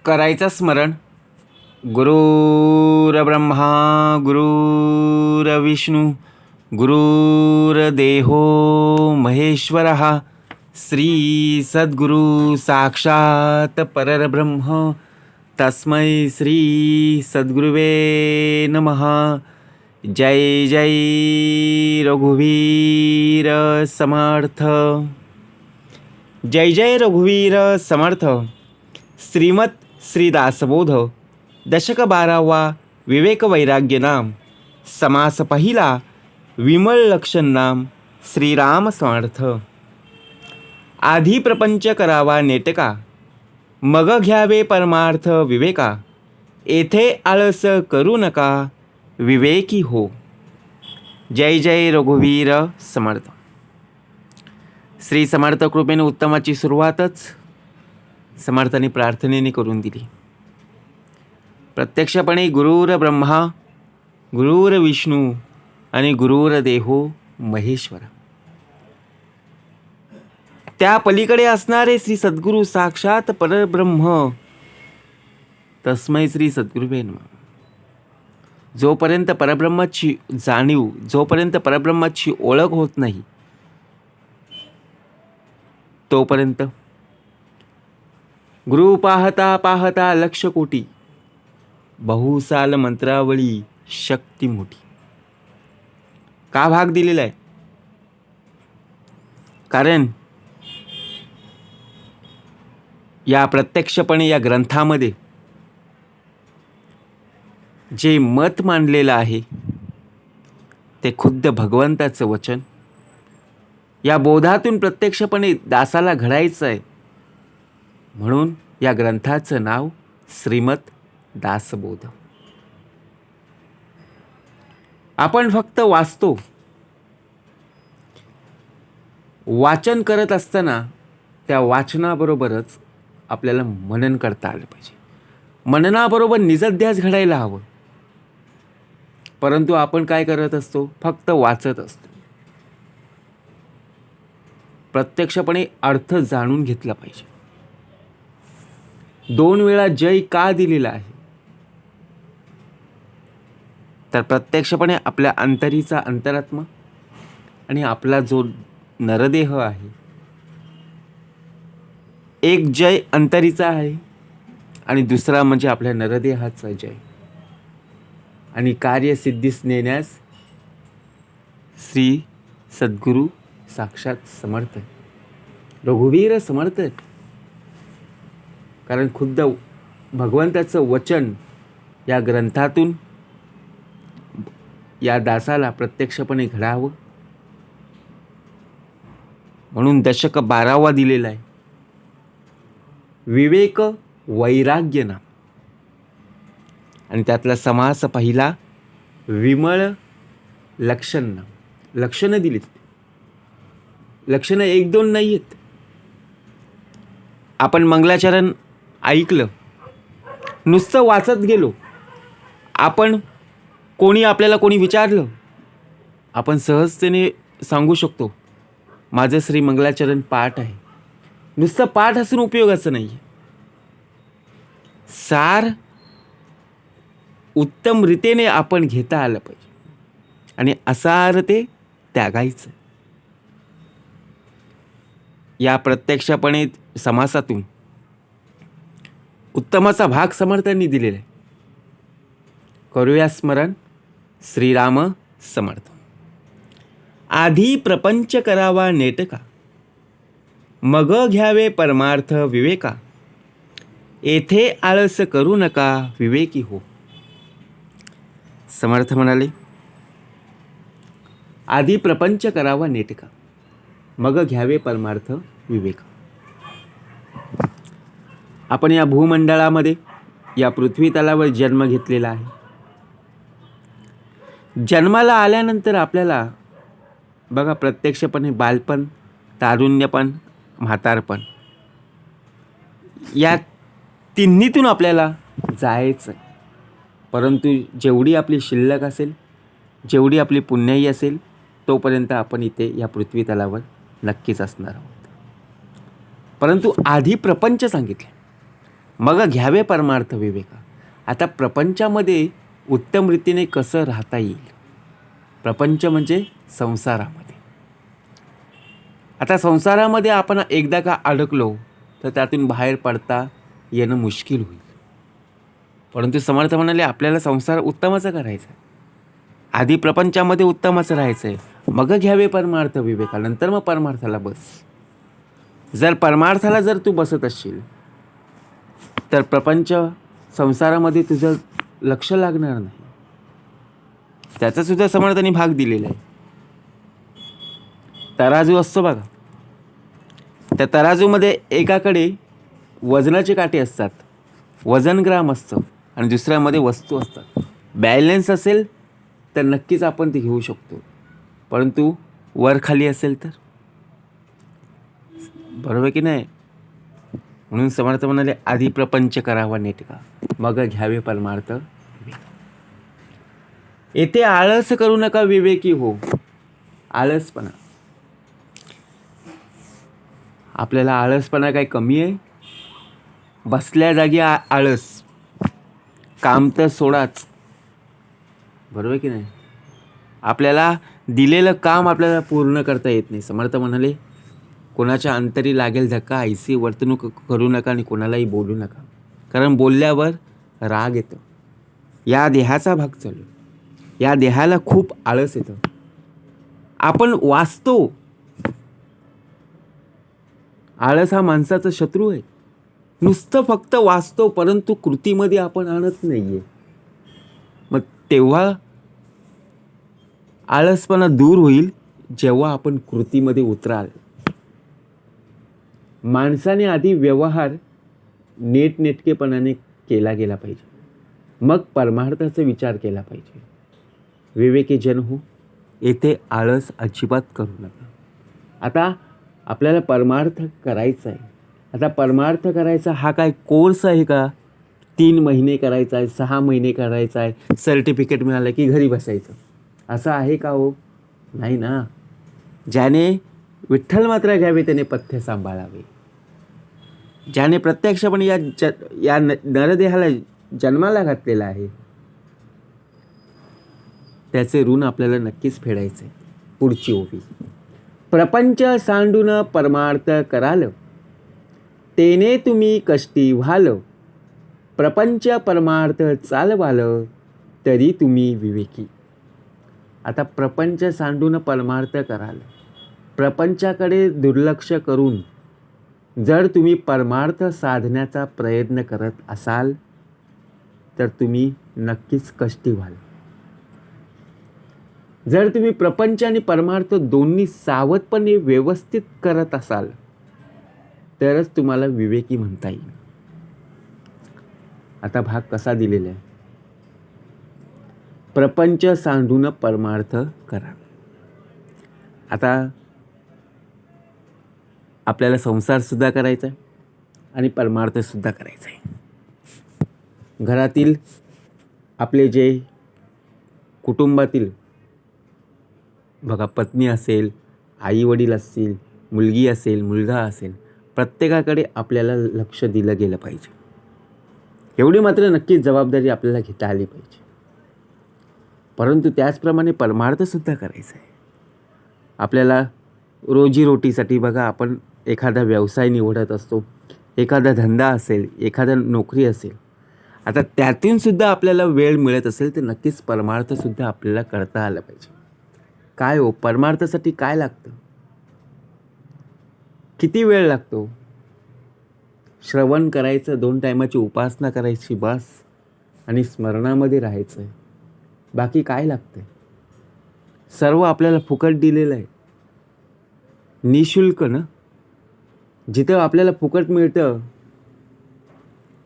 करायचं स्मरण. गुरुर्ब्रह्मा गुरुर्विष्णू गुरुर्देहो महेश्वरः श्री सद्गुरु साक्षात परब्रह्म तस्मै श्री सद्गुरुवे नमः. जय जय रघुवीर समर्थ. जय जय रघुवीर समर्थ. श्रीमत श्री दासबोध दशक 12वा विवेक वैराग्य नाम. समास पहिला विमल लक्षण नाम. श्रीराम समर्थ. आधी प्रपंच करावा नेटका, मग घ्यावे परमार्थ विवेका. येथे आळस करू नका, विवेकी हो. जय जय रघुवीर समर्थ. श्री समर्थ कृपेने उत्तमाची सुरुवातच समर्थांनी प्रार्थनेने करून दिली. प्रत्यक्षपणे गुरुर ब्रह्मा गुरुर विष्णू आणि गुरुर देहो महेश्वर. त्या पलीकडे असणारे श्री सद्गुरु साक्षात परब्रह्म तस्मै श्री सद्गुरुवे नमः. जोपर्यंत परब्रह्माची जाणीव, जोपर्यंत परब्रह्माची ओळख होत नाही तोपर्यंत गुरु पाहता पाहता लक्ष कोटी, बहुसाल मंत्रावळी शक्ती मोठी. का भाग दिलेला आहे? कारण या प्रत्यक्षपणे या ग्रंथामध्ये जे मत मांडलेलं आहे ते खुद्द भगवंताचं वचन. या बोधातून प्रत्यक्षपणे दासाला घडायचं आहे, म्हणून या ग्रंथाचं नाव श्रीमत दासबोध. आपण फक्त वाचतो. वाचन करत असताना त्या वाचनाबरोबरच आपल्याला मनन करता आलं पाहिजे. मननाबरोबर निजध्यास घडायला हवं. परंतु आपण काय करत असतो? फक्त वाचत असतो. प्रत्यक्षपणे अर्थ जाणून घेतला पाहिजे. 2 वेळा जय का दिलेला आहे? तर प्रत्यक्षपणे आपल्या अंतरीचा अंतरात्मा आणि आपला जो नरदेह आहे, एक जय अंतरीचा आहे आणि दुसरा म्हणजे आपल्या नरदेहाचा जय. आणि कार्यसिद्धीस नेण्यास श्री सद्गुरु साक्षात समर्थ, रघुवीर समर्थ. कारण खुद्द भगवंताचं वचन या ग्रंथातून या दासाला प्रत्यक्षपणे घडावं म्हणून दशक 12वा दिलेला आहे. विवेक वैराग्य नाम. आणि त्यातला समास पहिला विमळ लक्षण नाम. लक्षणं दिलीत. लक्षणं 1-2 नाही आहेत. आपण मंगलाचरण ऐकलं, नुसतं वाचत गेलो. आपण आपल्याला कोणी विचारलं, आपण सहजतेने सांगू शकतो माझं श्री मंगलाचरण पाठ आहे. नुसतं पाठ असून उपयोगाचं नाही. सार उत्तम रीतीने आपण घेता आलं पाहिजे आणि असार ते त्यागायचं. या प्रत्यक्षपणे समासातून उत्तमाचा भाग समर्थांनी दिलेला आहे. करूया स्मरण. श्रीराम समर्थ. आधी प्रपंच करावा नेटका, मग घ्यावे परमार्थ विवेका. येथे आळस करू नका, विवेकी हो. समर्थ म्हणाले, आधी प्रपंच करावा नेटका, मग घ्यावे परमार्थ विवेका. आपण या भूमंडळामध्ये या पृथ्वी तलावर जन्म घेतलेला आहे. जन्माला आल्यानंतर आपल्याला बघा प्रत्यक्षपणे बालपण, तारुण्यपण, म्हातारपण या तिन्हीतून आपल्याला जायचं. परंतु जेवढी आपली शिल्लक असेल, जेवढी आपली पुण्याई असेल, तोपर्यंत आपण इथे या पृथ्वी तलावर नक्कीच असणार आहोत. परंतु आधी प्रपंच सांगितले, मग घ्यावे परमार्थ विवेका. आता प्रपंचामध्ये उत्तम रीतीने कसं राहता येईल. प्रपंच म्हणजे संसारामध्ये. आता संसारामध्ये आपण एकदा का अडकलो तर त्यातून बाहेर पडता येणं मुश्किल होईल. परंतु समर्थ म्हणाले आपल्याला संसार उत्तमच करायचा आहे. आधी प्रपंचामध्ये उत्तमच राहायचं आहे, मग घ्यावे परमार्थ विवेका. नंतर मग परमार्थाला बस. जर परमार्थाला जर तू बसत असशील तर प्रपंच संसारामध्ये तुझं लक्ष लागणार नाही. त्याचा सुद्धा समर्थाने भाग दिलेला आहे. तराजू असतो बघा, त्या तराजूमध्ये एकाकडे वजनाचे काटे असतात, वजन ग्राम असतं, आणि दुसऱ्यामध्ये वस्तू असतात. बॅलन्स असेल तर नक्कीच आपण ते घेऊ शकतो, परंतु वर खाली असेल तर बरोबर की नाही. म्हणून समर्थ म्हणाले आधी प्रपंच करावा नेटका, मग घ्यावे परमार्थ. येथे आळस करू नका विवेकी हो. आळसपणा, आपल्याला आळसपणा काय कमी आहे. बसल्या जागी आळस, काम तर सोडाच. बरोबर की नाही. आपल्याला दिलेलं काम आपल्याला पूर्ण करता येत नाही. समर्थ म्हणाले कोणाच्या अंतरी लागेल धक्का, ऐसी वर्तणूक करू नका आणि कोणालाही बोलू नका, कारण बोलल्यावर राग येतो. या देहाचा भाग चालू, या देहाला खूप आळस येतं. आपण वाचतो, आळस हा माणसाचा शत्रू आहे. नुसतं फक्त वाचतो परंतु कृतीमध्ये आपण आणत नाहीये. मग तेव्हा आळसपणा दूर होईल जेव्हा आपण कृतीमध्ये उतराल. माणसाने आधी व्यवहार नेटनेटकेपणाने केला गेला पाहिजे, मग परमार्थाचा विचार केला पाहिजे. विवेकी जन हो, येथे आळस अजिबात करू नका. आता आपल्याला परमार्थ करायचा आहे. आता परमार्थ करायचा हा काय कोर्स आहे का? 3 महिने करायचा आहे, 6 महिने करायचा आहे, सर्टिफिकेट मिळालं की घरी बसायचं, असं आहे का हो? नाही ना. ज्याने विठ्ठल मात्र घ्यावे त्याने पथ्य सांभाळावे. ज्याने प्रत्यक्षपणे या नरदेहाला जन्माला घातलेला आहे त्याचे ऋण आपल्याला नक्कीच फेडायचे. पुढची ओवी. प्रपंच सांडून परमार्थ कराल, तेने तुम्ही कष्टी व्हाल. प्रपंच परमार्थ चालवाल, तरी तुम्ही विवेकी. आता प्रपंच सांडून परमार्थ कराल, प्रपंचाकडे दुर्लक्ष करून जर तुम्ही परमार्थ साधण्याचा प्रयत्न करत असाल तर तुम्ही नक्कीच कष्टी व्हाल. जर तुम्ही प्रपंच आणि परमार्थ दोन्ही सावधपणे व्यवस्थित करत असाल तरच तुम्हाला विवेकी म्हणता येईल. आता भाग कसा दिलेला आहे. प्रपंच सांडून परमार्थ करा. आता आपल्याला संसार सुद्धा करायचा आहे आणि परमार्थ सुद्धा करायचा आहे. घरातील आपले जे कुटुंबातील बघा, पत्नी असेल, आई वडील असतील, मुलगी असेल, मुलगा असेल, प्रत्येकाकडे आपल्याला लक्ष दिलं गेलं पाहिजे. एवढी मात्र नक्कीच जबाबदारी आपल्याला घेता आली पाहिजे. परंतु त्याचप्रमाणे परमार्थसुद्धा करायचा आहे. आपल्याला रोजीरोटीसाठी बघा, आपण एखादा व्यवसाय निवडत असतो, एखादा धंदा असेल, एखादा नोकरी असेल. आता त्यातून सुद्धा आपल्याला वेळ मिळत असेल तर नक्कीच परमार्थसुद्धा आपल्याला करता आलं पाहिजे. काय हो, परमार्थासाठी काय लागतं? किती वेळ लागतो? श्रवण करायचं, 2 टायमाची उपासना करायची बस, आणि स्मरणामध्ये राहायचं. बाकी काय लागतं? सर्व आपल्याला फुकट दिलेलं आहे, निशुल्क ना. जिथं आपल्याला फुकट मिळतं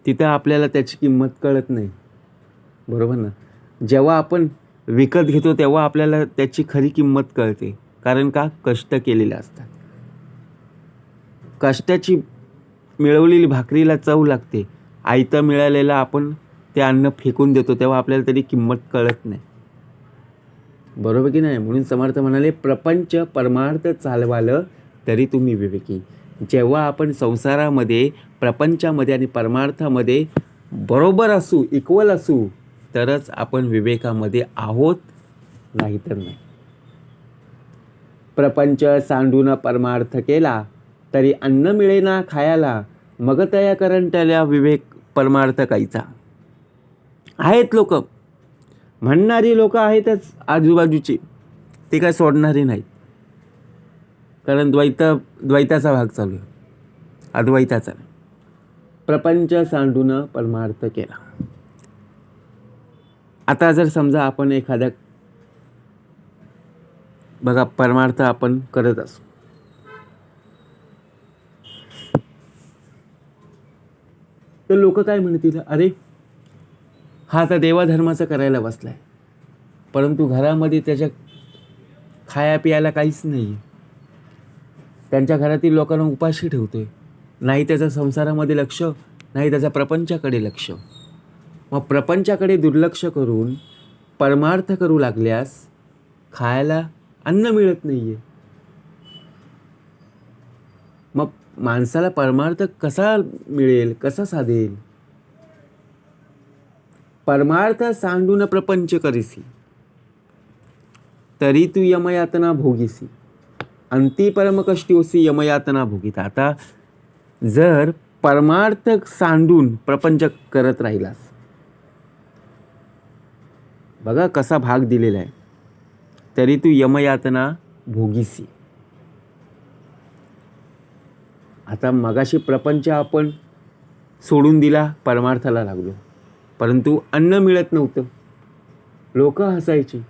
तिथं आपल्याला त्याची किंमत कळत नाही. बरोबर ना. जेव्हा आपण विकत घेतो तेव्हा आपल्याला त्याची खरी किंमत कळते. कारण का? कष्ट केलेले असतात. कष्टाची मिळवलेली भाकरीला चव लागते. आयतं मिळालेलं आपण ते अन्न फेकून देतो तेव्हा आपल्याला तरी किंमत कळत नाही. बरोबर की नाही. म्हणून समर्थ म्हणाले प्रपंच परमार्थ चालवाल, तरी तुम्ही विवेकी. जेव्हा आपण संसारामध्ये, प्रपंचामध्ये आणि परमार्थामध्ये बरोबर असू, इक्वल असू, तरच आपण विवेकामध्ये आहोत, नाहीतर नाही. प्रपंच सांडून परमार्थ केला, तरी अन्न मिळेना खायाला, मग तया करंटल्या विवेक परमार्थ कायचा. आहेत लोक, म्हणणारी लोक आहेतच आजूबाजूची, ते काय सोडणारे नाहीत. कारण द्वैताचा भाग चालू आहे, अद्वैताचा नाही. प्रपंच सांडून परमार्थ केला. आता जर समजा आपण एखाद्या, बघा, परमार्थ आपण करत असू, तर लोक काय म्हणतील, अरे हा आता देवाधर्माचं करायला बसलाय, परंतु घरामध्ये त्याच्या खाया पियाला काहीच नाही. त्यांच्या घरातील लोकांना उपाशी ठेवतोय. नाही त्याचा संसारामध्ये लक्ष, नाही त्याचा प्रपंचाकडे लक्ष. मग प्रपंचाकडे दुर्लक्ष करून परमार्थ करू लागल्यास खायला अन्न मिळत नाहीये. मग माणसाला परमार्थ कसा मिळेल, कसा साधेल. परमार्थ सांडून प्रपंच करीसी, तरी तू यमयातना भोगीसी, अंती परम कष्टीसी यमयातना भोगीता. आता जर परमार्थ सांडून प्रपंच करत राहिलास, बघा कसा भाग दिलेला आहे, तरी तू यमयातना भोगीसी. आता मगाशी प्रपंच आपण सोडून दिला, परमार्थाला लागलो, परंतु अन्न मिळत नव्हतं, लोक हसायची.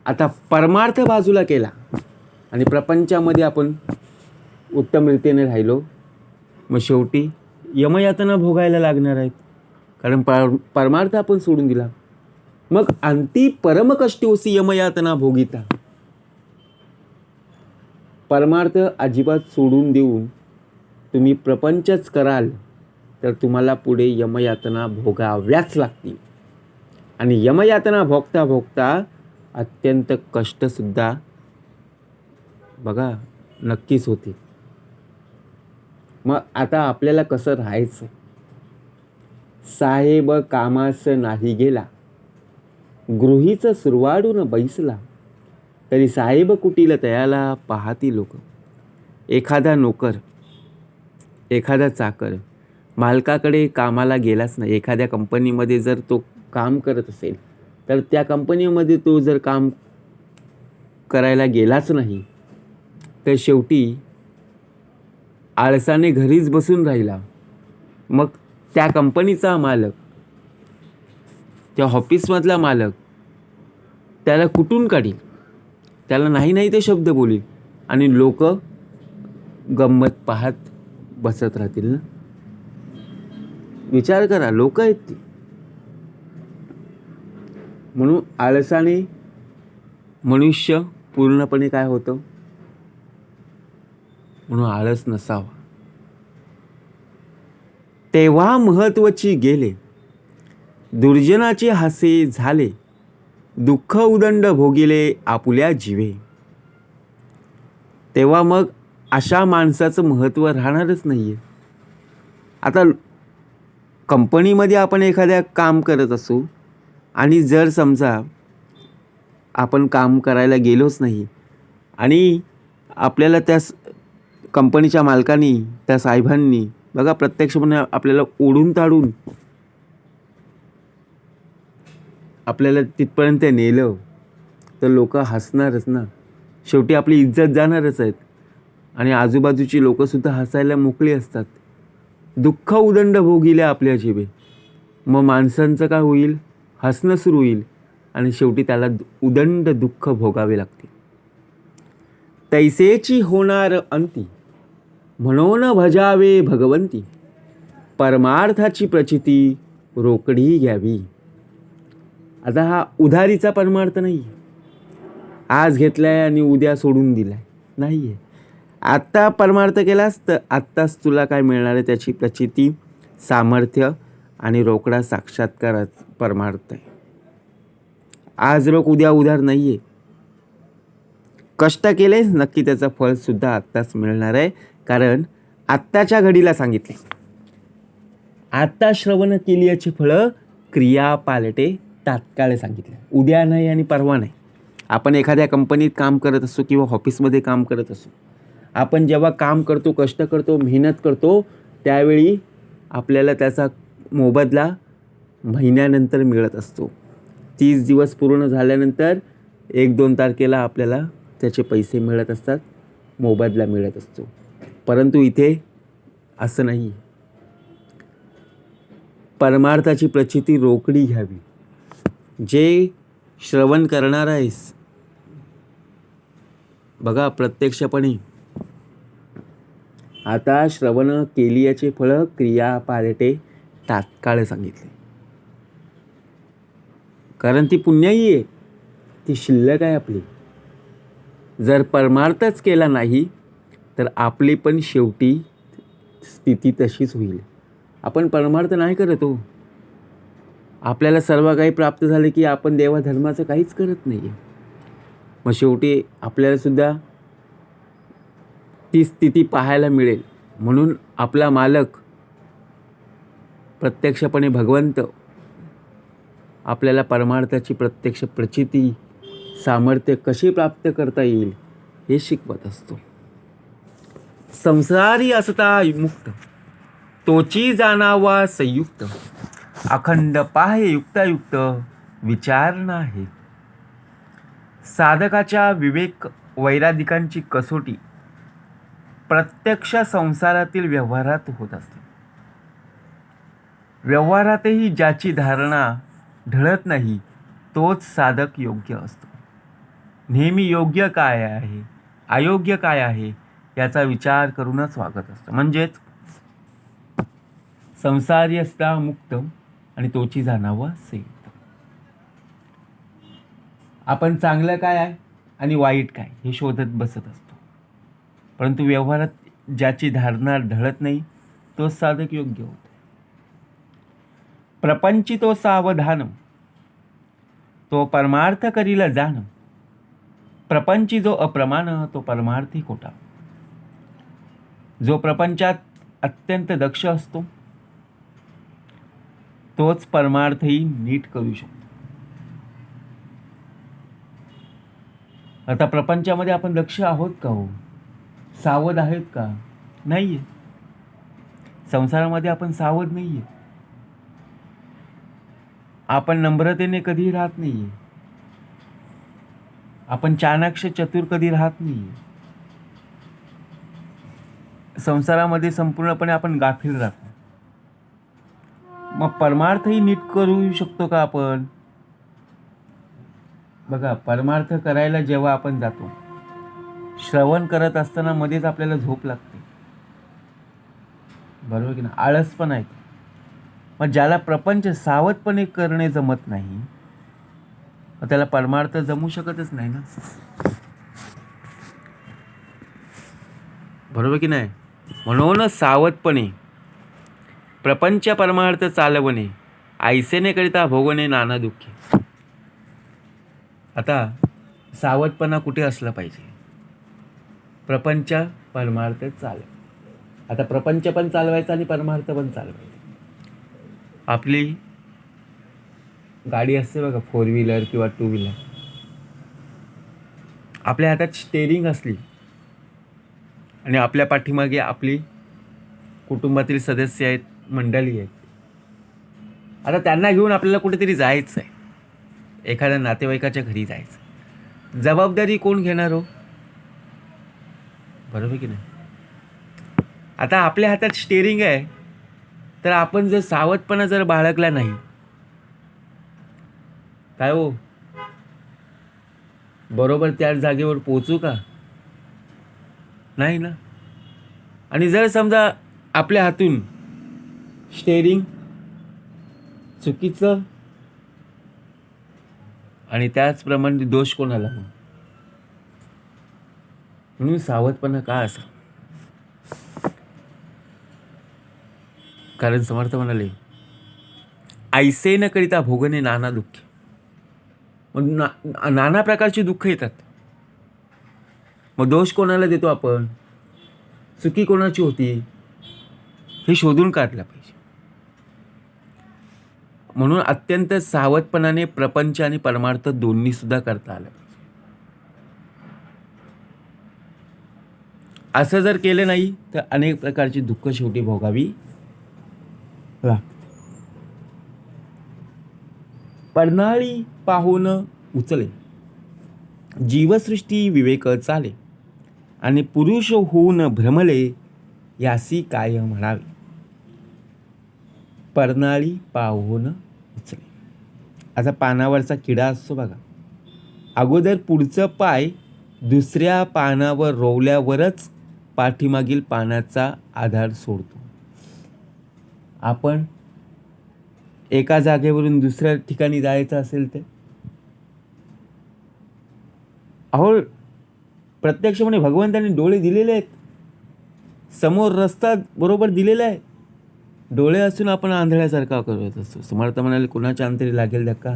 आता परमार्थ बाजूला केला आणि प्रपंचामध्ये आपण उत्तम रीतीने राहिलो, मग शेवटी यमयातना भोगायला लागणार आहेत, कारण परमार्थ आपण सोडून दिला. मग अंती परम कष्टीसी यमयातना भोगिता. परमार्थ अजिबात सोडून देऊन तुम्ही प्रपंचच कराल, तर तुम्हाला पुढे यमयातना भोगाव्याच लागतील. आणि यमयातना भोगता भोगता अत्यंत कष्टसुद्धा, बघा, नक्कीच होते. मग आता आपल्याला कसं राहायचं. साहेब कामास नाही गेला, गृहीच सुरवाडून बैसला, तरी साहेब कुटील तयाला पाहती लोक. एखादा नोकर, एखादा चाकर मालकाकडे कामाला गेलाच नाही, एखाद्या कंपनीमध्ये जर तो काम करत असेल, तर त्या कंपनीमध्ये तो जर काम करायला गेलाच नाही, तर शेवटी आळसाने घरीच बसून राहिला. मग त्या कंपनीचा मालक, त्या ऑफिसमधला मालक त्याला कुठून काढील, त्याला नाही नाही ते शब्द बोलील, आणि लोक गंमत पाहत बसत राहतील ना. विचार करा, लोक आहेत ती. म्हणून आळसाने मनुष्य पूर्णपणे काय होतं, म्हणून आळस नसावा. तेव्हा महत्वाची गेले, दुर्जनाचे हासे झाले, दुःख उदंड भोगिले आपुल्या जीवे. तेव्हा मग अशा माणसाचं महत्त्व राहणारच नाहीये. आता कंपनीमध्ये आपण एखाद्या काम करत असू, आणि जर समजा आपण काम करायला गेलोच नाही, आणि आपल्याला त्या कंपनीच्या मालकानी, त्या साहेबांनी, बघा, प्रत्यक्षपणे आपल्याला ओढून ताडून आपल्याला तिथपर्यंत नेलं, तर लोक हसणारच ना. शेवटी आपली इज्जत जाणारच आहेत, आणि आजूबाजूची लोकंसुद्धा हसायला मोकळी असतात. दुःख उदंड भोगिले आपल्या जीवे. मग माणसांचं काय होईल, हसणं सुरू होईल, आणि शेवटी त्याला उदंड दुःख भोगावे लागते. तैसेची होणार अंती, म्हणून भजावे भगवंती, परमार्थाची प्रचिती रोकडी घ्यावी. आता हा उधारीचा परमार्थ नाही, आज घेतलाय आणि उद्या सोडून दिलाय नाहीये. आत्ता परमार्थ केलास तर आत्ताच तुला काय मिळणार आहे, त्याची प्रचिती, सामर्थ्य आणि रोकडा साक्षात्कार परमार्थ आहे. आज रोक, उद्या उधार नाहीये. कष्ट केले, नक्की त्याचं फळ सुद्धा आत्ताच मिळणार आहे. कारण आत्ताच्या घडीला सांगितले, आता श्रवण केली याची फळं क्रिया पालटे तात्काळ सांगितले. उद्या नाही आणि परवा नाही. आपण एखाद्या कंपनीत काम करत असो किंवा ऑफिसमध्ये काम करत असो, आपण जेव्हा काम करतो, कष्ट करतो, मेहनत करतो, त्यावेळी आपल्याला त्याचा मोबदला महिन्यानंतर मिळत असतो. 30 दिवस पूर्ण झाल्यानंतर 1-2 तारखेला आपल्याला त्याचे पैसे मिळत असतात, मोबदला मिळत असतो. परंतु इथे असं नाही. परमार्थाची प्रचिती रोकडी घ्यावी. जे श्रवण करणार आहेस, बघा प्रत्यक्षपणे आता श्रवण केली याचे फळ क्रिया पालटे तात्काळ सांगितले. कारण ती पुण्याई आहे, ती शिल्लक आहे आपली. जर परमार्थच केला नाही तर आपली पण शेवटी स्थिती तशीच होईल. आपण परमार्थ नाही करत हो. आपल्याला सर्व काही प्राप्त झाले की आपण देवाधर्माचं काहीच करत नाही आहे. मग शेवटी आपल्याला सुद्धा ती स्थिती पाहायला मिळेल. म्हणून आपला मालक प्रत्यक्षपणे भगवंत आपल्याला परमार्थाची प्रत्यक्ष प्रचिती, सामर्थ्य कशी प्राप्त करता येईल हे शिकवत असतो. संसारी असता मुक्त, तोची जाणावा संयुक्त, अखंड पाहे युक्तायुक्त, विचार नाही. साधकाच्या विवेक वैराधिकांची कसोटी प्रत्यक्ष संसारातील व्यवहारात होत असते. व्यवहारातही ज्याची धारणा ढळत नाही तोच साधक योग्य असतो. नेहमी योग्य काय आहे, अयोग्य काय आहे याचा विचार करूनच वागत असतो. म्हणजेच संसारी असता मुक्त आणि तोची जाणावा संयुक्त. आपण चांगलं काय आहे आणि वाईट काय हे शोधत बसत असतो. परंतु व्यवहारात ज्याची धारणा ढळत नाही तोच साधक योग्य होतो. प्रपंची तो सावधान, तो परमार्थ करील जाण, प्रपंची जो अप्रमाण, तो परमार्थी खोटा. जो प्रपंचात अत्यंत दक्ष असतो तोच परमार्थही नीट करू शकतो. आता प्रपंचामध्ये आपण दक्ष आहोत का हो? सावध आहेत का? नाहीये. संसारामध्ये आपण सावध नाहीये. आपण नम्रतेने कधी राहत नाहीये. आपण चाणाक्ष चतुर कधी राहत नाहीये. संसारामध्ये संपूर्णपणे आपण गाफील राहतो. मग परमार्थही नीट करू शकतो का आपण? बघा, परमार्थ करायला जेव्हा आपण जातो, श्रवण करत असताना मध्येच आपल्याला झोप लागते, बरोबर की ना? आळस पण आहे. मग ज्याला प्रपंच सावधपणे करणे जमत नाही मग त्याला परमार्थ जमू शकतच नाही ना, बरोबर की नाही? म्हणून सावधपणे प्रपंच परमार्थ चालवणे, ऐसेने करिता भोगणे नाना दुःखे. आता सावधपणा कुठे असला पाहिजे? प्रपंच परमार्थ चालव. आता प्रपंच पण चालवायचा आणि परमार्थ पण चालवायचा. आपली गाडी असते बघा, 4 व्हीलर किंवा 2 व्हीलर. आपल्या हातात स्टेरिंग असली आणि आपल्या पाठीमागे आपली कुटुंबातील सदस्य आहेत, मंडळी आहेत. आता त्यांना घेऊन आपल्याला कुठेतरी जायचं आहे, एखाद्या नातेवाईकाच्या घरी जायचं. जबाबदारी कोण घेणार हो? बरोबर की नाही? आता आपल्या हातात स्टेरिंग आहे, तर आपण जर सावधपणा जर बाळगला नाही, काय हो, बरोबर त्या जागेवर पोहोचू का? नाही ना. आणि जर समजा आपल्या हातून स्टेरिंग चुकीचं आणि त्याचप्रमाणे दोष कोणाला? म्हणून सावधपणा का असा? कारण समर्थ म्हणाले, ऐसे न करिता भोगणे नाना दुःखे. मग नाना प्रकारची दुःख येतात. मग दोष कोणाला देतो आपण? चुकी कोणाची होती हे शोधून काढलं पाहिजे. म्हणून अत्यंत सावधपणाने प्रपंच आणि परमार्थ दोन्ही सुद्धा करता आलं पाहिजे. असं जर केलं नाही तर अनेक प्रकारची दुःख शेवटी भोगावी लागतात. पडनाळी पाहून उचले, जीवसृष्टी विवेक चाले, आणि पुरुष होऊन भ्रमले, यासी काय म्हणावे. पडनाळी पाहून उचले. आता पानावरचा किडा असतो बघा, अगोदर पुढचं पाय दुसऱ्या पानावर रोवल्यावरच पाठीमागील पानाचा आधार सोडतो. आपण एका जागेवरून दुसऱ्या ठिकाणी जायचं असेल तर प्रत्यक्षपणे भगवंतांनी डोळे दिलेले आहेत, समोर रस्ता बरोबर दिलेला आहे. डोळे असून आपण आंधळ्यासारखा करत असतो. समर्थ म्हणाले, कोणाच्या अंतरी लागेल धक्का,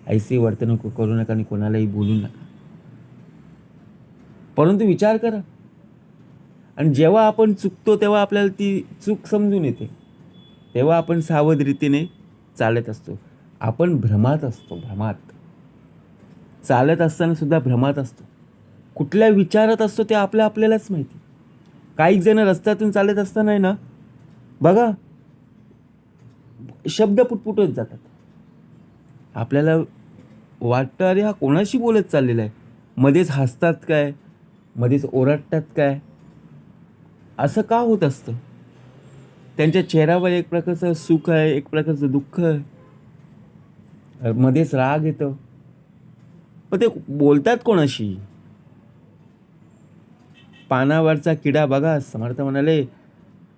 ऐसी वर्तणूक करू नका आणि कोणालाही बोलू नका. परंतु विचार करा, आणि जेव्हा आपण चुकतो तेव्हा आपल्याला ती चूक समजून येते, तेव्हा आपण सावध रीतीने चालत असतो. आपण भ्रमात असतो, भ्रमात चालत असताना सुद्धा भ्रमात असतो. कुठल्या विचारात असतो ते आपल्यालाच माहिती. काही जण रस्त्यातून चालत असताना आहे ना बघा, शब्द पुटपुटत जातात. आपल्याला वाटतं अरे हा कोणाशी बोलत चाललेला आहे, मध्येच हसतात काय, मध्येच ओरडतात काय, असं का होत असतं. त्यांच्या चेहऱ्यावर एक प्रकारचं सुख आहे, एक प्रकारचं दुःख आहे, मध्येच राग येतं, पण ते बोलतात कोणाशी. पानावरचा किडा बघा, समर्थ म्हणाले,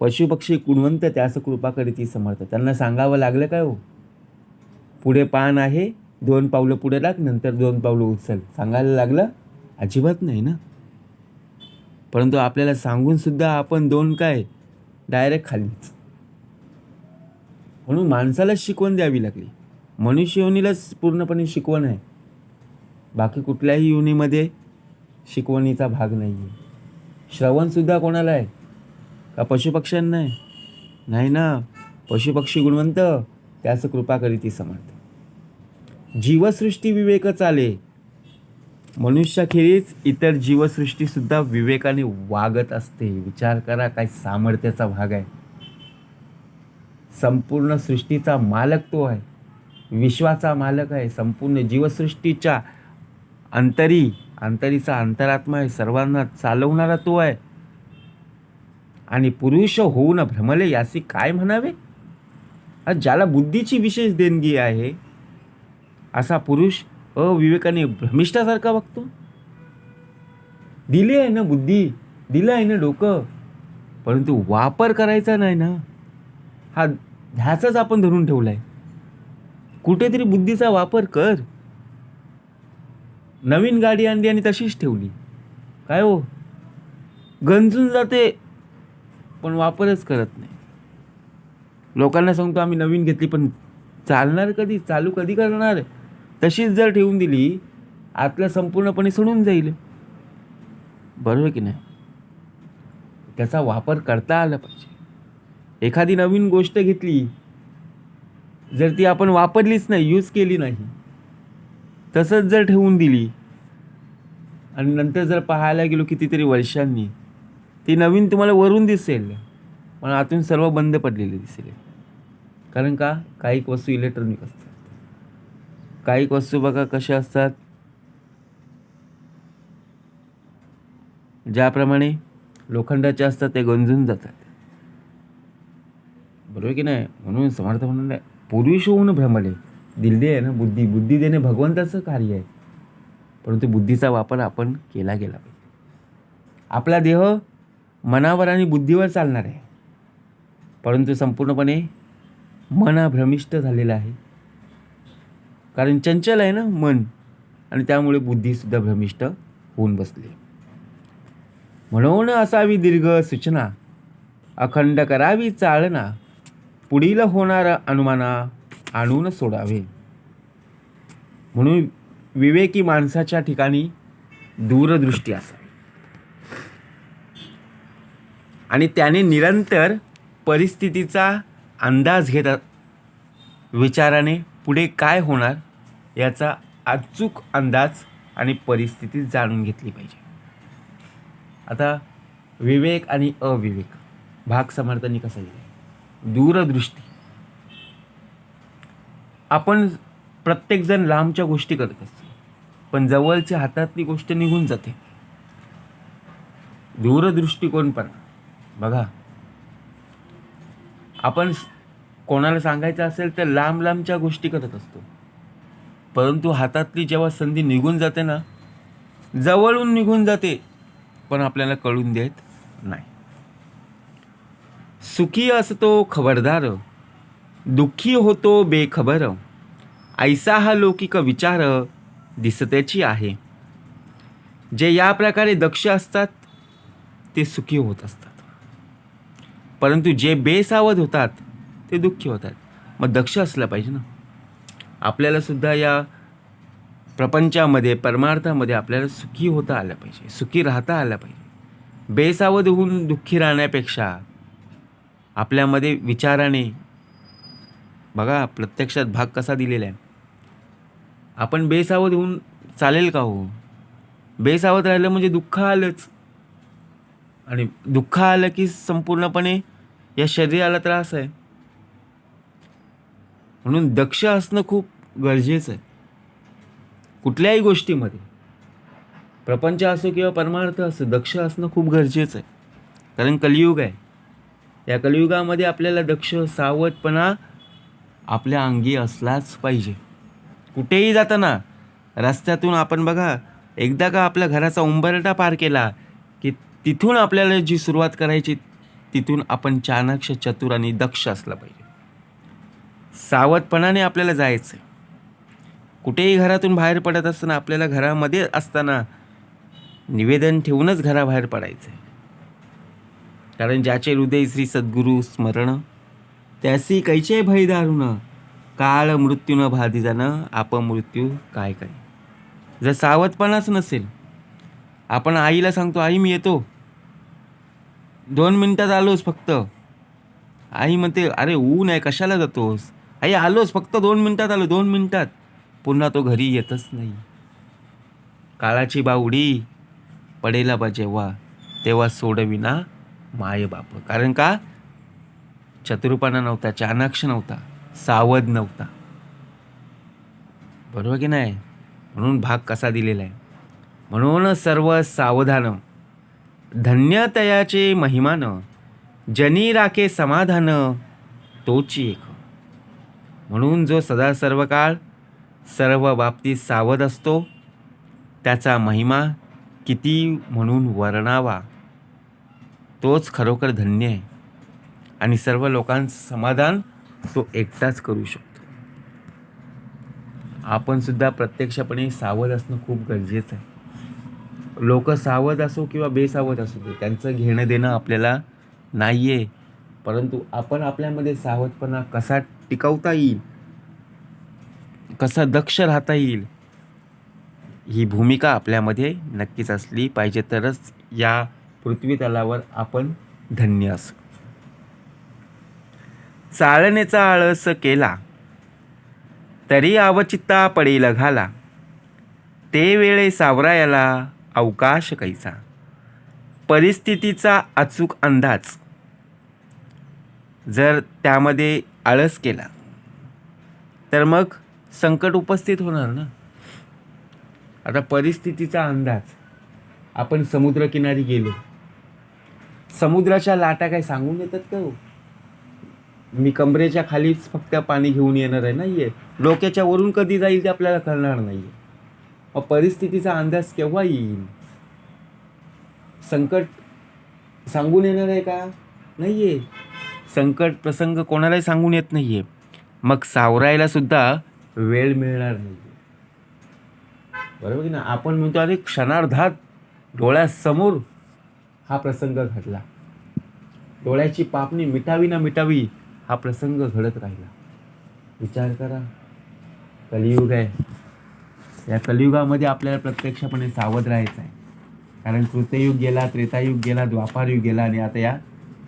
पशुपक्षी गुणवंत त्यास कृपा करीती समर्थ. त्यांना सांगावं लागलं काय हो, पुढे पान आहे, 2 पावलं पुढे लाग, नंतर 2 पावलं उचल, सांगायला लागलं? अजिबात नाही ना. परंतु आपल्याला सांगून सुद्धा आपण 2 काय डायरेक्ट खालीच. म्हणून माणसाला शिकवण द्यावी लागली. मनुष्य योनीलाच पूर्णपणे शिकवण आहे, बाकी कुठल्याही योनीमध्ये शिकवणीचा भाग नाही आहे. श्रवण सुद्धा कोणाला आहे का, पशुपक्ष्यांना आहे? नाही ना. पशुपक्षी गुणवंत त्यास कृपा करीती समर्थ. जीवसृष्टी विवेक चाले. मनुष्याखेरीज इतर जीवसृष्टी सुद्धा विवेकाने वागत असते. विचार करा, काय सामर्थ्याचा भाग आहे. संपूर्ण सृष्टीचा मालक तो आहे, विश्वाचा मालक आहे. संपूर्ण जीवसृष्टीच्या अंतरीचा अंतरात्मा आहे, सर्वांना चालवणारा तो आहे. आणि पुरुष होऊन भ्रमले, यासी काय म्हणावे. ज्याला बुद्धीची विशेष देणगी आहे असा पुरुष अविवेकाने भ्रमिष्ठासारखा वागतो. दिली आहे ना बुद्धी, दिलं आहे ना डोकं, परंतु वापर करायचा नाही ना. हा ध्यासच आपण धरून ठेवलाय. कुठेतरी बुद्धीचा वापर कर. नवीन गाडी आणली आणि तशीच ठेवली, काय हो, गंजून जाते, पण वापरच करत नाही. लोकांना सांगतो आम्ही नवीन घेतली, पण चालणार कधी, चालू कधी करणार. तशीच जर ठेवून दिली, आतलं संपूर्णपणे सोडून जाईल. बरोबर की नाही. त्याचा वापर करता आला पाहिजे. एखादी नवीन गोष्ट घेतली, जर ती आपण वापरलीच नाही, यूज केली नाही, तसंच जर ठेवून दिली आणि नंतर जर पाहायला गेलो कितीतरी वर्षांनी, ती नवीन तुम्हाला वरून दिसेल, पण आतून सर्व बंद पडलेले दिसेल. कारण का, काही वस्तू इलेक्ट्रॉनिक असतात, काही वस्तू बघा कशा असतात, ज्याप्रमाणे लोखंडाचे असतात ते गंजून जातात. बरोबर की नाही. म्हणून समर्थ म्हणून पुरुष होऊन भ्रमले. दिली आहे ना बुद्धी देणे भगवंताचं कार्य आहे, परंतु बुद्धीचा वापर आपण केला गेला पाहिजे. आपला देह मनावर आणि बुद्धीवर चालणार आहे, परंतु संपूर्णपणे मन हा भ्रमिष्ठ झालेला आहे. कारण चंचल आहे ना मन, आणि त्यामुळे बुद्धीसुद्धा भ्रमिष्ठ होऊन बसली. म्हणून असावी दीर्घ सूचना, अखंड करावी चालना, पुढील होणार अनुमाना आणून सोडावे. म्हणून विवेकी माणसाच्या ठिकाणी दूरदृष्टी असावी. आणि त्याने निरंतर परिस्थितीचा अंदाज घेत विचाराने पुढे काय होणार याचा अचूक अंदाज आणि परिस्थिती जाणून घेतली पाहिजे. आता विवेक आणि अविवेक भाग समर्थांनी कसा दिला? दूरदृष्टी. आपण प्रत्येकजण लांबच्या गोष्टी करत असतो, पण जवळच्या हातातली गोष्ट निघून जाते. दूरदृष्टिकोनपणा बघा, आपण कोणाला सांगायचं असेल तर लांब लांबच्या गोष्टी करत असतो, परंतु हातातली जेव्हा संधी निघून जाते ना, जवळून निघून जाते, पण आपल्याला कळून देत नाही. सुखी असतो खबरदार, दुःखी होतो बेखबर, ऐसा हा लौकिक विचार दिसतेची आहे. जे या प्रकारे दक्ष असतात ते सुखी होत असतात, परंतु जे बेसावध होतात ते दुःखी होतात. मग दक्ष असलं पाहिजे ना. आपल्याला सुद्धा या प्रपंचामध्ये परमार्थामध्ये आपल्याला सुखी होता आलं पाहिजे, सुखी राहता आलं पाहिजे. बेसावध होऊन दुःखी राहण्यापेक्षा आपल्यामध्ये विचाराने बघा, प्रत्यक्षात भाग कसा दिलेला आहे. आपण बेसावध होऊन चालेल का हो? बेसावध राहिलं म्हणजे दुःख आलंच, आणि दुःख आलं की संपूर्णपणे या शरीराला त्रास आहे. म्हणून दक्ष असणं खूप गरजेचं आहे कुठल्याही गोष्टीमध्ये. प्रपंच असो किंवा परमार्थ असो, दक्ष असणं खूप गरजेचं आहे. कारण कलियुग आहे. या कलियुगामध्ये आपल्याला दक्ष, सावधपणा आपल्या अंगी असलाच पाहिजे. कुठेही जाताना रस्त्यातून आपण बघा, एकदा का आपल्या घराचा उंबरठा पार केला की तिथून आपल्याला जी सुरुवात करायची, तिथून आपण चाणक्य, चतुर आणि दक्ष असला पाहिजे. सावधपणाने आपल्याला जायचं आहे. कुठेही घरातून बाहेर पडत असताना आपल्याला घरामध्ये असताना निवेदन ठेवूनच घराबाहेर पडायचं आहे. कारण ज्याचे हृदय श्री सद्गुरु स्मरण, त्यासी कैचे भय दारुण, काळ मृत्यून भादी जाणं, अपमृत्यू काय काय. जर सावधपणाच नसेल, आपण आईला सांगतो, आई मी येतो, 2 मिनिटात आलोच फक्त. आई म्हणते, अरे ऊन आहे कशाला जातोस? आई आलोच फक्त 2 मिनिटात आलो, 2 मिनिटात. पुन्हा तो घरी येतच नाही. काळाची बावडी पडेला बा जेव्हा, तेव्हा सोडविना माय बाप. कारण का? चतुरपणा नव्हता, चाणाक्ष नव्हता, सावध नव्हता. बरोबर की नाही? म्हणून भाग कसा दिलेला आहे. म्हणून सर्व सावधान, धन्य तयाचे महिमान, जनी राखे समाधान, तोची एक. म्हणून जो सदा सर्व काळ सर्व बाबतीत सावध असतो, त्याचा महिमा किती म्हणून वर्णावा. तोच खरोखर धन्य आहे, आणि सर्व लोकांचं समाधान तो एकटाच करू शकतो. आपण सुद्धा प्रत्यक्षपणे सावध असणं खूप गरजेचं आहे. लोक सावध असो किंवा बेसावध असो, त्यांचं घेणं देणं आपल्याला नाही आहे, परंतु आपण आपल्यामध्ये सावधपणा कसा टिकवता येईल, कसा दक्ष राहता येईल, ही भूमिका आपल्यामध्ये नक्कीच असली पाहिजे. तरच या पृथ्वी तलावर आपण धन्य असू. चालण्याचा आळस केला तरी अवचित्ता पडेल घाला, ते वेळे सावरायाला अवकाश कैसा. परिस्थितीचा अचूक अंदाज. जर त्यामध्ये आळस केला तर मग संकट उपस्थित होणार ना. आता परिस्थितीचा अंदाज, आपण समुद्रकिनारी गेलो, समुद्राच्या लाटा काय सांगून येतात का हो? मी कमरेच्या खालीच फक्त पाणी घेऊन येणार आहे नाहीये, डोक्याच्या वरून कधी जाईल ते आपल्याला कळणार नाहीये. मग परिस्थितीचा अंदाज केव्हा येईल? संकट सांगून येणार आहे का? नाहीये. संकट प्रसंग कोणालाही सांगून येत नाहीये. मग सावरायला सुद्धा वेळ मिळणार नाही. बरोबर की ना? आपण म्हणतो अरे क्षणार्धात डोळ्यासमोर हा प्रसंग घडला, डोळ्याची पापणी मिटावी ना मिटावी हा प्रसंग घडत राहिला. विचार करा, कलियुग आहे. या कलियुगामध्ये आपल्याला प्रत्यक्षपणे सावध राहायचं आहे. कारण कृतयुग गेला, त्रेतायुग गेला, द्वापारयुग गेला, आणि आता या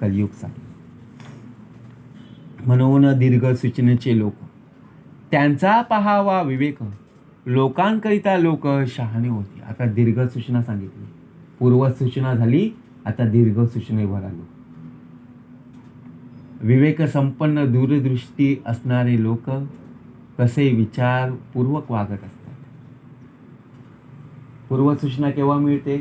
कलियुग चालू. म्हणून दीर्घ सूचनेचे लोक, त्यांचा पहावा विवेक, लोकांकरिता लोक शहाणे होते. आता दीर्घ सूचना सांगितली, पूर्व सूचना झाली, आता दीर्घ सूचनेवर आलो. विवेक संपन्न दूरदृष्टी असणारे लोक कसे विचारपूर्वक वागत असतात. पूर्व सूचना केव्हा मिळते?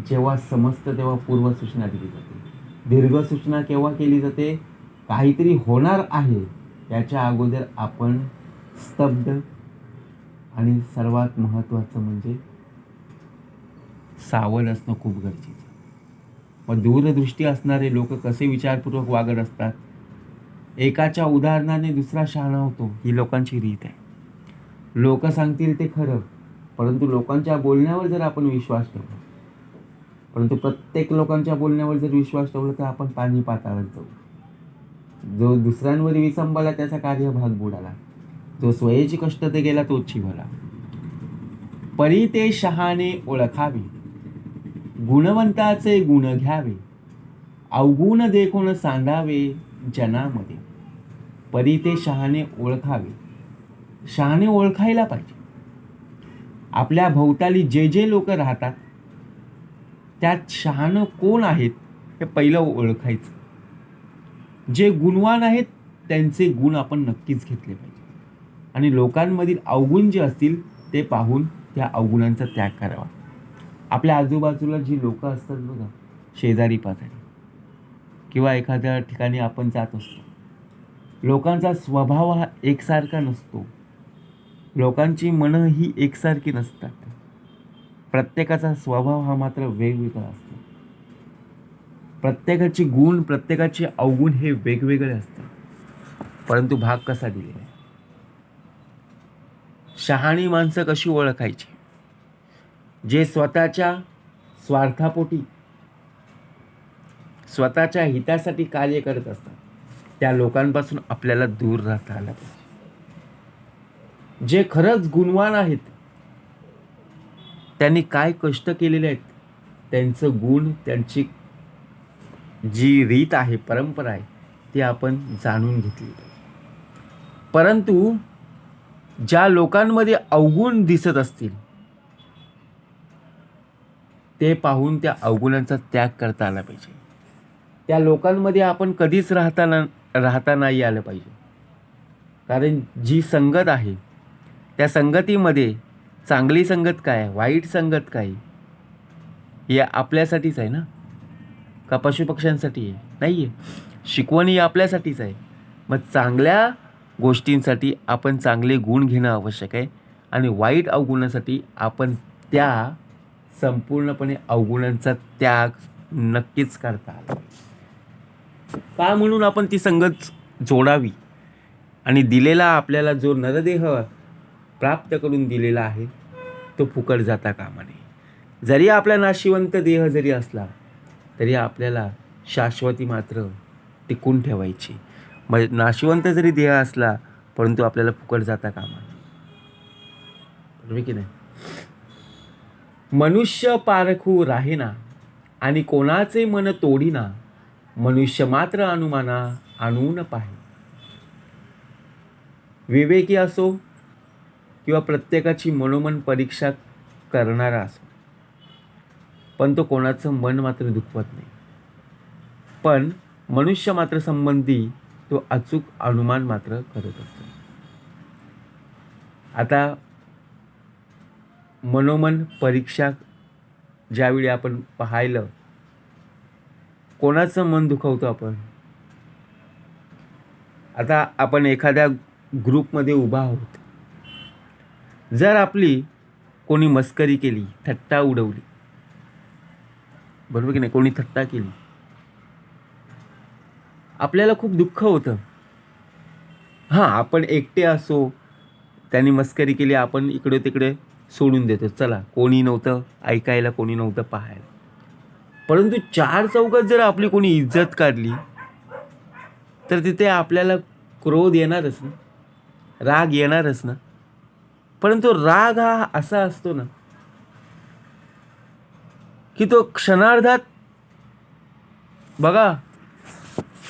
जेव्हा समजतं तेव्हा पूर्व सूचना दिली जाते. दीर्घ सूचना केव्हा केली जाते? काहीतरी होणार आहे याच्या अगोदर आपण स्तब्ध, आणि सर्वात महत्त्वाचं म्हणजे सावध असणं खूप गरजेचं. मग दूरदृष्टी असणारे लोक कसे विचारपूर्वक वागत असतात? एकाच्या उदाहरणाने दुसरा शहाणा होतो, ही लोकांची रीत आहे. लोक सांगतील ते खरं, परंतु लोकांच्या बोलण्यावर जर आपण विश्वास ठेवला, परंतु प्रत्येक लोकांच्या बोलण्यावर जर विश्वास ठेवला तर आपण पाणी पाताळात जाऊ. जो दुसऱ्यांवर विसंबला त्याचा कार्यभाग बुडाला, जो स्वयेची कष्ट ते गेला तोच चिवला. परी ते शहाणे ओळखावे, गुणवंताचे गुण घ्यावे, अवगुण देखून सांडावे जनामध्ये. परी ते शहाणे ओळखावे, शहाणे ओळखायला पाहिजे. आपल्या भोवताली जे जे लोक राहतात त्यात शहाणं कोण आहेत हे पहिलं ओळखायचं. जे गुणवान आहेत त्यांचे गुण आपण नक्कीच घेतले पाहिजे, आणि लोकांमधील अवगुण जे असतील ते पाहून त्या अवगुणांचा त्याग करावा. आपल्या आजूबाजूला जी लोक असतात बघा, शेजारी पाजारी किंवा एखाद्या ठिकाणी आपण जात असतो, लोकांचा स्वभाव हा एकसारखा नसतो. लोकांची मनं ही एकसारखी नसतात. प्रत्येकाचा स्वभाव हा मात्र वेगवेगळा असतो. प्रत्येकाचे गुण, प्रत्येकाचे अवगुण हे वेगवेगळे असतात. परंतु भाग कसा दिलेला आहे? शहाणी माणसं कशी ओळखायची? जे स्वतःच्या स्वार्थापोटी, स्वतःच्या हितासाठी कार्य करत असतात, त्या लोकांपासून आपल्याला दूर राहता आलं पाहिजे. जे खरंच गुणवान आहेत, त्यांनी काय कष्ट केलेले आहेत, त्यांचं गुण, त्यांची जी रीत आहे, परंपरा आहे, ती आपण जाणून घेतली पाहिजे. परंतु ज्या लोकांमध्ये अवगुण दिसत असतील ते पाहून त्या अवगुणांचा त्याग करता आला पाहिजे. त्या लोकांमध्ये आपण कधीच राहता नाही आलं पाहिजे. कारण जी संगत आहे त्या संगतीमध्ये चांगली संगत काय, वाईट संगत काय, हे आपल्यासाठीच आहे ना, का पशुपक्ष्यांसाठी आहे? नाही आहे. शिकवण ही आपल्यासाठीच आहे. मग चांगल्या गोष्टींसाठी आपण चांगले गुण घेणं आवश्यक आहे, आणि वाईट अवगुणासाठी आपण त्या संपूर्णपणे अवगुणांचा त्याग नक्कीच करता आला. का? म्हणून आपण ती संगत जोडावी, आणि दिलेला आपल्याला जो नरदेह प्राप्त करून दिलेला आहे तो फुकट जाता कामा नये. जरी आपला नाशिवंत देह जरी असला तरी आपल्याला शाश्वती मात्र टिकून ठेवायची. मग नाशिवंत जरी देह असला परंतु आपल्याला फुकट जाता कामा नये. बरोबर की नाही? मनुष्य पारखू राहेना, आणि कोणाचे मन तोडीना, मनुष्य मात्र अनुमाना आणून पाहे. विवेकी असो किंवा प्रत्येकाची मनोमन परीक्षा करणारा असो, पण तो कोणाचं मन मात्र दुखवत नाही. पण मनुष्य मात्र संबंधी तो अचूक अनुमान मात्र करत असतो. आता मनोमन परीक्षा ज्यावेळी आपण पाहिलं, कोणाचं मन दुखवतो आपण? आता आपण एखाद्या ग्रुपमध्ये उभा आहोत, जर आपली कोणी मस्करी केली, थट्टा उडवली, बरोबर की नाही, कोणी थट्टा केली, आपल्याला खूप दुःख होतं. हां, आपण एकटे असो, त्यांनी मस्करी केली, आपण इकडे तिकडे सोडून देतो, चला कोणी नव्हतं ऐकायला, कोणी नव्हतं पाहायला. परंतु चार चौकात जर आपली कोणी इज्जत काढली तर तिथे आपल्याला क्रोध येणारच ना, राग येणारच ना. परंतु राग हा असा असतो ना की तो क्षणार्धात, बघा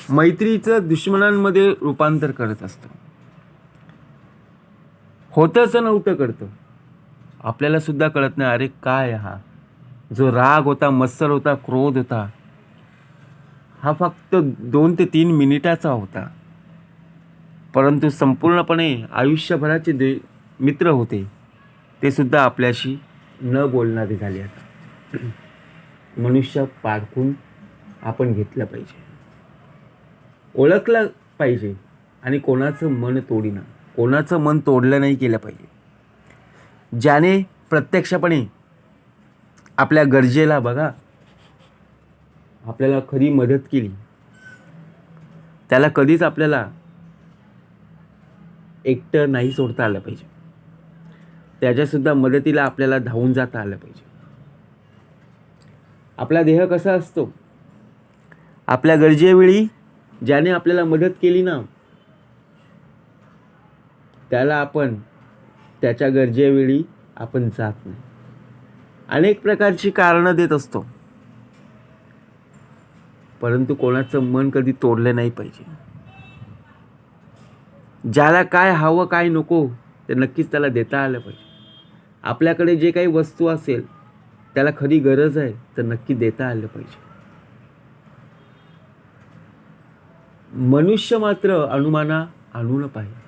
मैत्रीचं दुश्मनांमध्ये रूपांतर करत असतं. होतंच नव्हतं कळतं, आपल्याला सुद्धा कळत नाही. अरे काय हा जो राग होता, मत्सर होता, क्रोध होता, हा फक्त 2 ते 3 मिनिटाचा होता. परंतु संपूर्णपणे आयुष्यभराचे मित्र होते, ते सुद्धा आपल्याशी न बोलणारे झाले. आता मनुष्य पारखून आपण घेतलं पाहिजे, ओळखलं पाहिजे आणि कोणाचं मन तोडीना, कोणाचं मन तोडलं नाही केलं पाहिजे. ज्याने प्रत्यक्षपणे आपल्या गरजेला बघा आपल्याला खरी मदत केली, त्याला कधीच आपल्याला एकटं नाही सोडता आलं पाहिजे. त्याच्यासुद्धा मदतीला आपल्याला धावून जाता आलं पाहिजे. आपला देह कसा असतो, आपल्या गरजेवेळी ज्याने आपल्याला मदत केली ना, त्याला आपण त्याच्या गरजेवेळी आपण जात नाही. अनेक प्रकारची कारणं देत असतो, परंतु कोणाचं मन कधी तोडलं नाही पाहिजे. ज्याला काय हवं काय नको ते नक्कीच त्याला देता आलं पाहिजे. आपल्याकडे जे काही वस्तू असेल, त्याला खरी गरज आहे तर नक्की देता आलं पाहिजे. मनुष्य मात्र अनुमाना आणू न पाहिजे,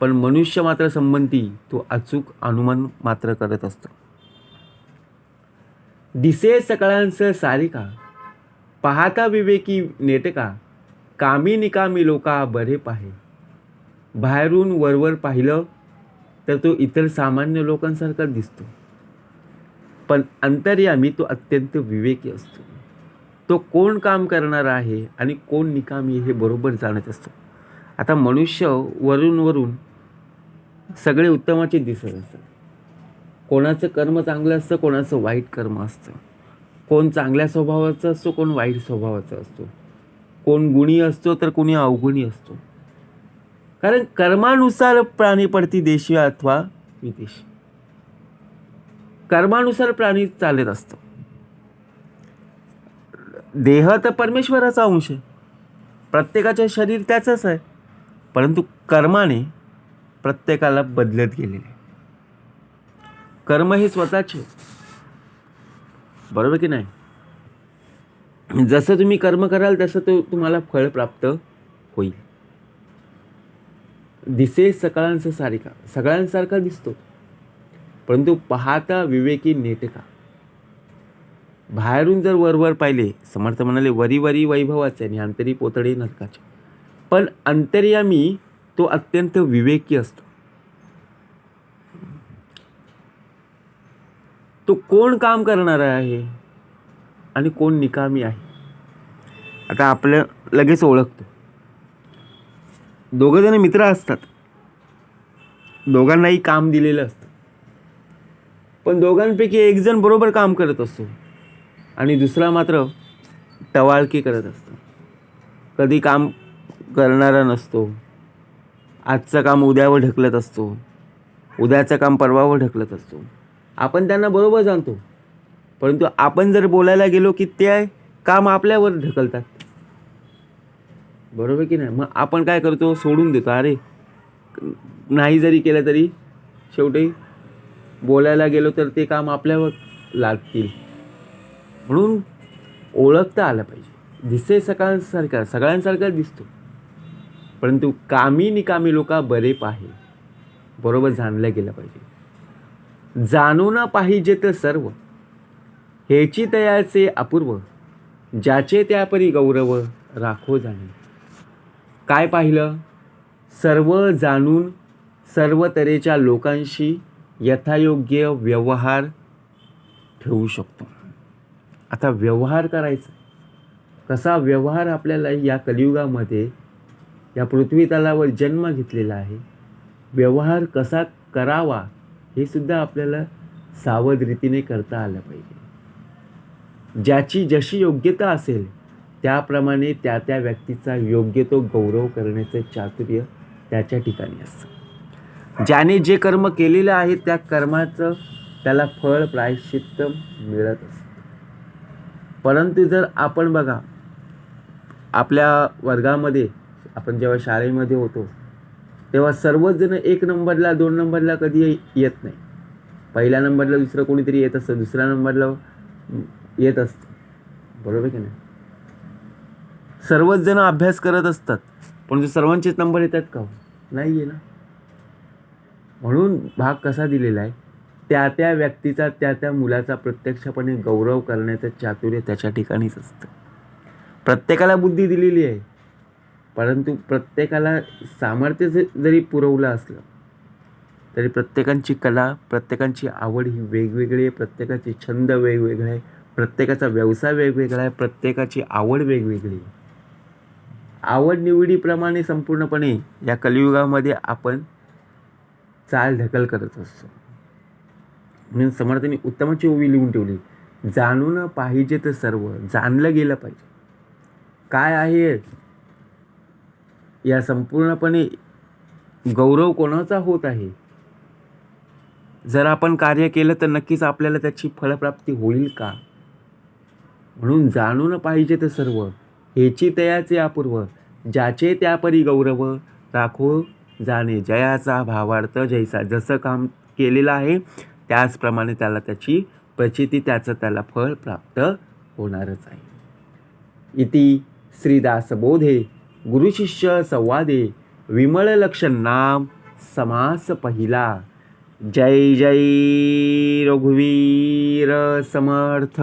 पण मनुष्य मात्र संबंधी तो अचूक अनुमान मात्र करत असतो. दिसे सकळांचं सारिका, पाहता विवेकी नेटका, कामी निकामी लोका बरे पाहे. बाहेरून वरवर पाहिलं तर तो इतर सामान्य लोकांसारखा दिसतो, पण अंतर्यामी तो अत्यंत विवेकी असतो. तो कोण काम करणार आहे आणि कोण निकामी हे बरोबर जाणत असतो. आता मनुष्य वरून सगळे उत्तमाचे दिसत असतात. कोणाचं कर्म चांगलं असतं, कोणाचं वाईट कर्म असतं. कोण चांगल्या स्वभावाचं असतो, कोण वाईट स्वभावाचा असतो. कोण गुणी असतो तर कोणी अवगुणी असतो. कारण कर्मानुसार प्राणी पडती देशी अथवा विदेशी. कर्मानुसार प्राणी चालत असतो. देह तर परमेश्वराचा अंश आहे, प्रत्येकाचे शरीर त्याचंच आहे, परंतु कर्माने प्रत्येकाला बदलत गेलेले. कर्म हे स्वतःचे, बरोबर की नाही? जसं तुम्ही कर्म कराल तसं तो तुम्हाला फळ प्राप्त होईल. दिसे सकळांचं सारिका, सगळ्यांसारखा दिसतो, परंतु पाहता विवेकी नेटका. बाहेरून जर वरवर पाहिले, समर्थ म्हणाले वरी वरी वैभवाचे आणि अंतरी पोतडे नरकाचे. पण अंतर्यामी तो अत्यंत विवेकी असतो. तो कोण काम करणार आहे आणि कोण निकामी आहे. आता आपलं लगेच ओळखतो. दोघं जण मित्र असतात, दोघांनाही काम दिलेलं असतं, पण दोघांपैकी एक जण बरोबर काम करत असतो आणि दुसरा मात्र टवाळकी करत असतो. कधी काम करणारा नसतो, आजचं काम उद्यावर ढकलत असतो, उद्याचं काम परवावर ढकलत असतो. आपण त्यांना बरोबर जाणतो, परंतु आपण जर बोलायला गेलो की ते काम आपल्यावर ढकलतात, बरोबर की नाही? मग आपण काय करतो, सोडून देतो. अरे नाही जरी केलं तरी शेवटी बोलायला गेलो तर ते काम आपल्यावर लागतील. म्हणून ओळखता आलं पाहिजे. दिसे सकाळसारखा, सगळ्यांसारखा दिसतो, परंतु कामी निकामी लोका बरे पाहे, बरोबर जाणलं गेलं पाहिजे. जाणून पाहिजे तर सर्व, हेची तयाचे अपूर्व, ज्याचे त्यापरी गौरव राखो जाणे. काय पाहिलं? सर्व जाणून सर्व तऱ्हेच्या लोकांशी यथायोग्य व्यवहार ठेवू शकतो. आता व्यवहार करायचा, कसा व्यवहार आपल्याला या कलियुगामध्ये या पृथ्वी तलावर जन्म घेतलेला आहे, व्यवहार कसा करावा हे सुद्धा आपल्याला सावध रीतीने करता आलं पाहिजे. ज्याची जशी योग्यता असेल त्याप्रमाणे त्या त्या व्यक्तीचा योग्य तो गौरव करण्याचं चातुर्य त्याच्या ठिकाणी असतं. ज्याने जे कर्म केलेलं आहे त्या कर्माचं त्याला फळ प्रायश्चित्त मिळत असतं. परंतु जर आपण बघा आपल्या वर्गामध्ये आपण जेव्हा शाळेमध्ये होतो तेव्हा सर्वच जण 1 नंबरला 2 नंबरला कधी येत नाही. पहिल्या नंबरला दुसरं कोणीतरी येत असतं, दुसऱ्या नंबरला येत असतं, बरोबर की नाही? सर्वच जण अभ्यास करत असतात, पण सर्वांचेच नंबर येतात का? नाही आहे ना. म्हणून भाग कसा दिलेला आहे, त्या त्या व्यक्तीचा त्या त्या मुलाचा प्रत्यक्षपणे गौरव करण्याचं चातुर्य त्याच्या ठिकाणीच असतं. प्रत्येकाला बुद्धी दिलेली आहे, परंतु प्रत्येकाला सामर्थ्य जरी पुरवलं असलं तरी प्रत्येकाची कला, प्रत्येकाची आवड ही वेगवेगळी आहे, प्रत्येकाचे छंद वेगवेगळे आहे, प्रत्येकाचा व्यवसाय वेगवेगळा आहे, प्रत्येकाची आवड वेगवेगळी आहे. आवड निवडीप्रमाणे संपूर्णपणे या कलियुगामध्ये आपण चाल ढकल करत असतो. म्हणून समर्थांनी उत्तमाची ओवी लिहून ठेवली, जाणून पाहिजे तर सर्व, जाणलं गेलं पाहिजे. काय आहे या संपूर्णपणे गौरव कोणाचा होत आहे? जर आपण कार्य केलं तर नक्कीच आपल्याला त्याची फलप्राप्ती होईल का? म्हणून जाणून पाहिजे तर सर्व, हेची तयाचे अपूर्व, ज्याचे त्यापरी गौरव, राखो जाणे जयाचा भावार्थ जैसा. जसं काम केलेलं आहे त्याचप्रमाणे त्याला त्याची प्रचिती, त्याचं त्याला फळ प्राप्त होणारच आहे. इति श्रीदासबोधे गुरुशिष्य संवादे विमल लक्षण नाम समास पहिला. जय जय रघुवीर समर्थ.